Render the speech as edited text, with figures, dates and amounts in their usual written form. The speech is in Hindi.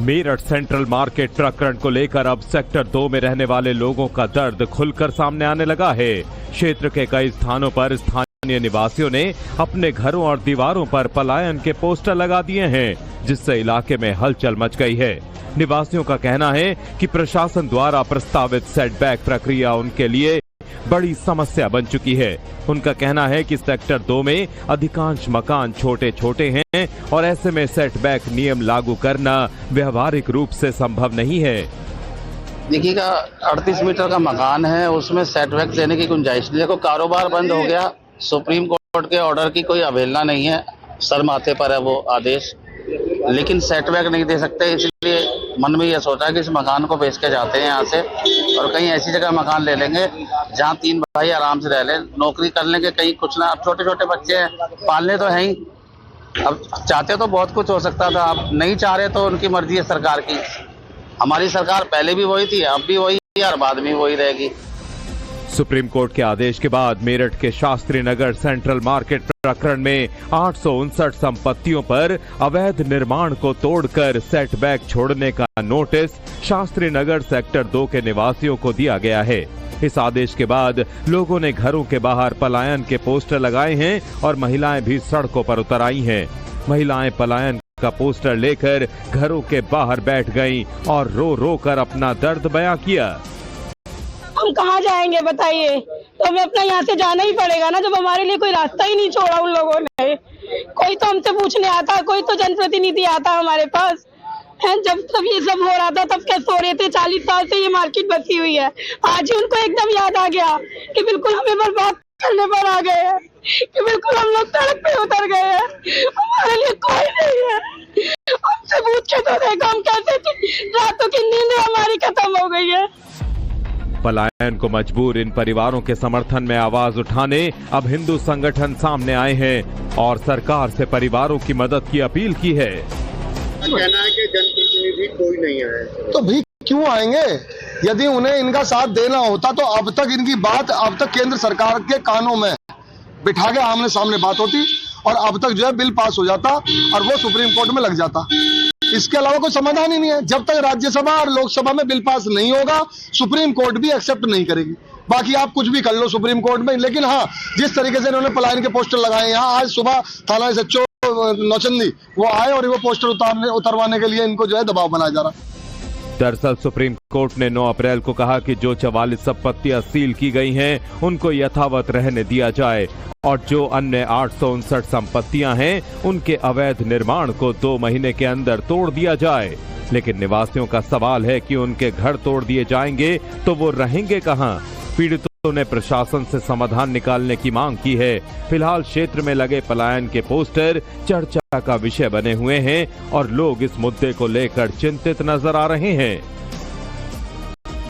मेरठ सेंट्रल मार्केट प्रकरण को लेकर अब सेक्टर 2 में रहने वाले लोगों का दर्द खुलकर सामने आने लगा है। क्षेत्र के कई स्थानों पर स्थानीय निवासियों ने अपने घरों और दीवारों पर पलायन के पोस्टर लगा दिए हैं, जिससे इलाके में हलचल मच गई है। निवासियों का कहना है कि प्रशासन द्वारा प्रस्तावित सेटबैक प्रक्रिया उनके लिए बड़ी समस्या बन चुकी है। उनका कहना है कि सेक्टर 2 में अधिकांश मकान छोटे छोटे हैं और ऐसे में सेटबैक नियम लागू करना व्यवहारिक रूप से संभव नहीं है। देखिएगा, 38 मीटर का मकान है, उसमें सेटबैक देने की गुंजाइश नहीं। देखो, कारोबार बंद हो गया, सुप्रीम कोर्ट के ऑर्डर की कोई अवहेलना नहीं है, सर माथे पर है वो आदेश, लेकिन सेटबैक नहीं दे सकते। इसलिए मन में यह सोचा कि इस मकान को बेच के जाते हैं यहाँ से और कहीं ऐसी जगह मकान ले लेंगे जहाँ 3 भाई आराम से रह लें, नौकरी कर लेंगे कहीं, कुछ ना। अब छोटे छोटे बच्चे हैं, पालने तो है ही। अब चाहते तो बहुत कुछ हो सकता था, अब नहीं चाह रहे तो उनकी मर्जी है सरकार की। हमारी सरकार पहले भी वही थी, अब भी वही है और बाद में वही रहेगी। सुप्रीम कोर्ट के आदेश के बाद मेरठ के शास्त्री नगर सेंट्रल मार्केट प्रकरण में 859 संपत्तियों पर अवैध निर्माण को तोड़कर सेटबैक छोड़ने का नोटिस शास्त्री नगर सेक्टर 2 के निवासियों को दिया गया है। इस आदेश के बाद लोगों ने घरों के बाहर पलायन के पोस्टर लगाए हैं और महिलाएं भी सड़कों पर उतर आई हैं। महिलाएं पलायन का पोस्टर लेकर घरों के बाहर बैठ गईं और रो रो कर अपना दर्द बयां किया। हम कहाँ जाएंगे बताइए, तो हमें अपना यहाँ से जाना ही पड़ेगा ना, जब हमारे लिए कोई रास्ता ही नहीं छोड़ा उन लोगों ने। कोई तो हमसे पूछने आता, कोई तो जनप्रतिनिधि आता हमारे पास है। जब ये सब हो रहा था तब क्या सो रहे थे? 40 साल से ये मार्केट बसी हुई है। आज ही उनको एकदम याद आ गया कि बिल्कुल हमें बर्बाद करने पर आ गए हैं, कि बिल्कुल हम लोग सड़क पे उतर गए हैं, हमारे लिए कोई नहीं है। हमसे पूछ के तो देखो, हम कैसे रातों की नींद हमारी खत्म हो गई है। पलायन को मजबूर इन परिवारों के समर्थन में आवाज उठाने अब हिंदू संगठन सामने आए हैं और सरकार से परिवारों की मदद की अपील की है। कहना है कि जनप्रतिनिधि कोई नहीं आया, तो भी क्यों आएंगे? यदि उन्हें इनका साथ देना होता तो अब तक इनकी बात अब तक केंद्र सरकार के कानों में बिठा के आमने सामने बात होती और अब तक जो है बिल पास हो जाता और वो सुप्रीम कोर्ट में लग जाता। इसके अलावा कोई समाधान ही नहीं है। जब तक राज्यसभा और लोकसभा में बिल पास नहीं होगा, सुप्रीम कोर्ट भी एक्सेप्ट नहीं करेगी। बाकी आप कुछ भी कर लो सुप्रीम कोर्ट में, लेकिन हाँ, जिस तरीके से इन्होंने पलायन के पोस्टर लगाए हैं, आज सुबह थाना एसएचओ नौचंदी वो आए और वो पोस्टर उतरवाने के लिए इनको जो है दबाव बनाया जा रहा। दरअसल सुप्रीम कोर्ट ने 9 अप्रैल को कहा कि जो 44 संपत्तियां सील की गई हैं, उनको यथावत रहने दिया जाए और जो अन्य 859 संपत्तियां हैं, उनके अवैध निर्माण को 2 महीने के अंदर तोड़ दिया जाए। लेकिन निवासियों का सवाल है कि उनके घर तोड़ दिए जाएंगे तो वो रहेंगे कहां? पीड़ितों ने प्रशासन से समाधान निकालने की मांग की है। फिलहाल क्षेत्र में लगे पलायन के पोस्टर चर्चा का विषय बने हुए हैं और लोग इस मुद्दे को लेकर चिंतित नजर आ रहे हैं।